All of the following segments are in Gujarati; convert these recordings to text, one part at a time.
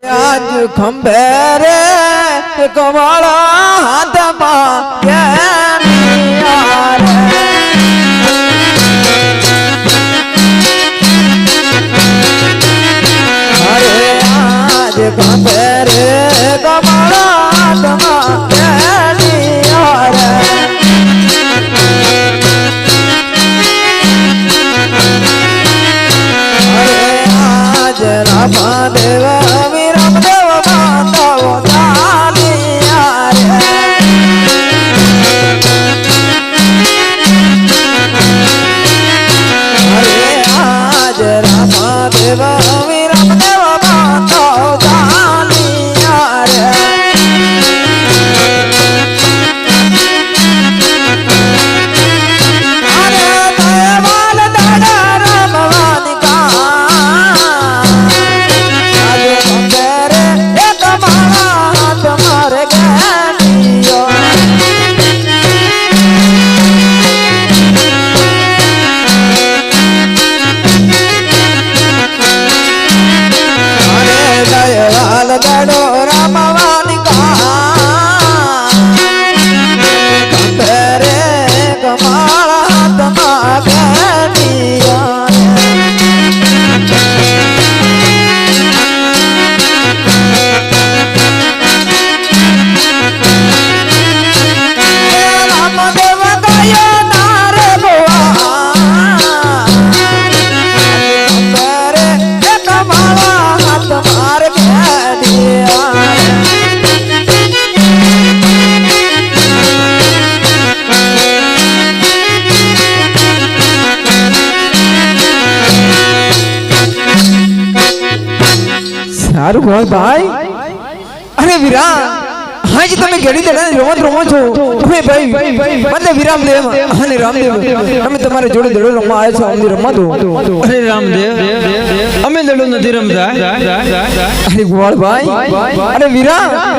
आज खंभे रे कमला हाथ अरे आज खंभे रे कमला हाथ अरे आज रामदेव भाई अरे वीरा हाँ जी तुम्हें गेड़ी देना रोमत रोमत हो तुम्हें भाई मतलब विरामदेव अरे रामदेव हमें तुम्हारे जोड़े दड़ो रम्मा आए छो हमने रम्मा दो अरे रामदेव हमें दड़ो नदी रमदा अरे गोवाल भाई अरे वीरा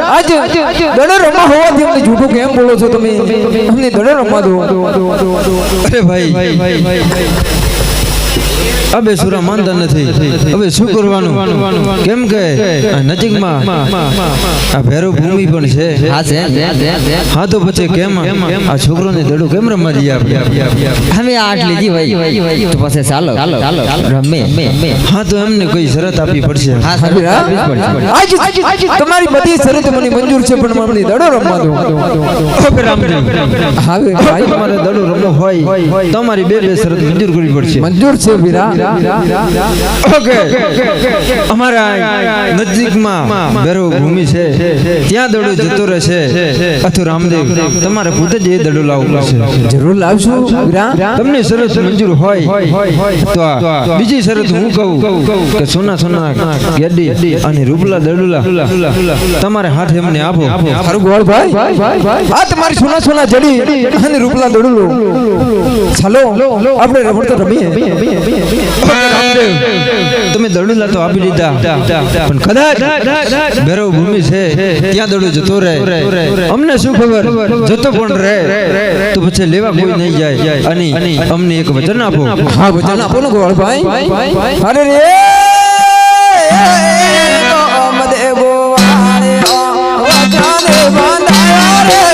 आज दड़ो रम्मा हुआ थी हमने झूठो केम बोलो छो तुम्हें हमने दड़ो रम्मा दो अरे भाई अबे सुरा मानता नहीं अबे શું કરવાનું કેમ કે નજીકમાં આ ભેરો ભૂમિ પણ છે હા તો પછી કેમ આ છોકરોને દડો કેમ રમવા દઈએ આપણે અમે આટ લીધી ભાઈ તો પછી ચાલો રમે હા તો એમને કોઈ શરત આપવી પડશે હા આજ તમારી બધી શરત મને મંજૂર છે પણ મને દડો રમવા દો ઓકે રામદેવ હા ભાઈ તમારે દડો રમવો હોય તમારી બે શરત મંજૂર કરવી પડશે મંજૂર છે વીરા ઓકે અમારા નજીકમાં બેરો ભૂમિ છે ત્યાં દડો જતો રહેશે અથવા રામદેવ તમારે પોતે જ એ દડો લાવવો પડશે જરૂર લાવશું વીરા તમને શરત મંજૂર હોય તો બીજી શરત હું કહું કે સોના ગેડી અને રૂપલા દડુલા તમારે હાથ એમને આપો સારું ગોળ ભાઈ આ તમારી સોના જડી અને રૂપલા દડુલો ચાલો આપણે રમત રમીએ તમે દડુલા તો આપી દીધા પણ કદાચ ભેરવ ભૂમિ છે ત્યાં દડો જતો રહે અમને શું ખબર જતો પણ રહે તો પછી લેવા કોઈ નહીં જાય અને અમને એક વચન આપો હા વચન આપો ને ગોળ ભાઈ અરે રે દેવો વાળે વચન બંધાયો રે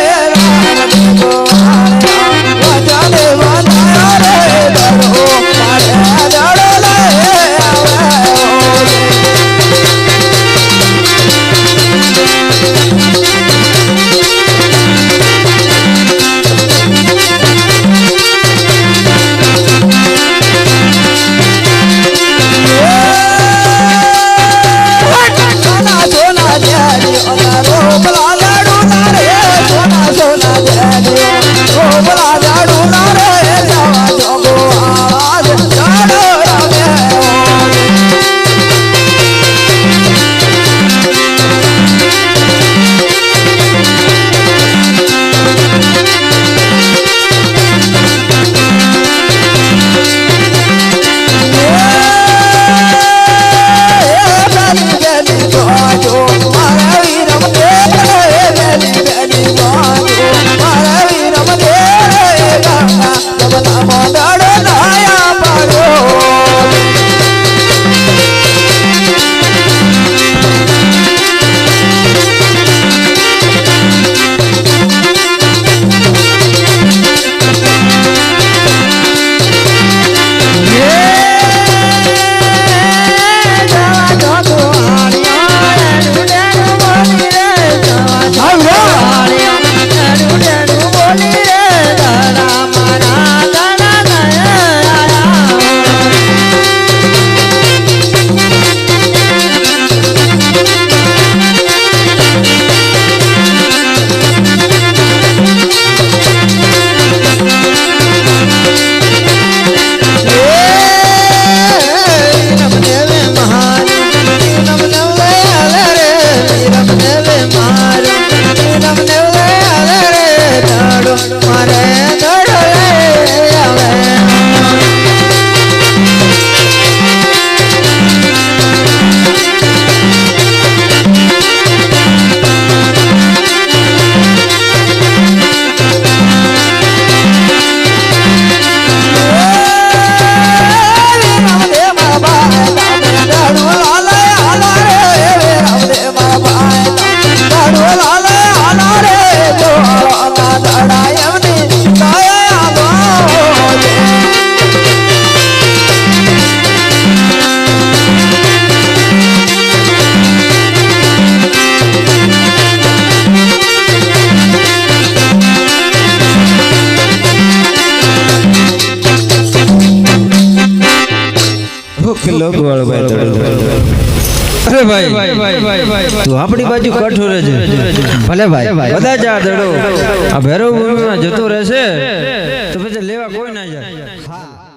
કે લોકવાળો ભાઈ દડો અરે ભાઈ તું આપણી બાજુ કઠોર છે ભલે ભાઈ બધા જ આ દડો આ ભૈરવ ભૂમિમાં જતો રહેશે તો પછી લેવા કોઈ ના જાય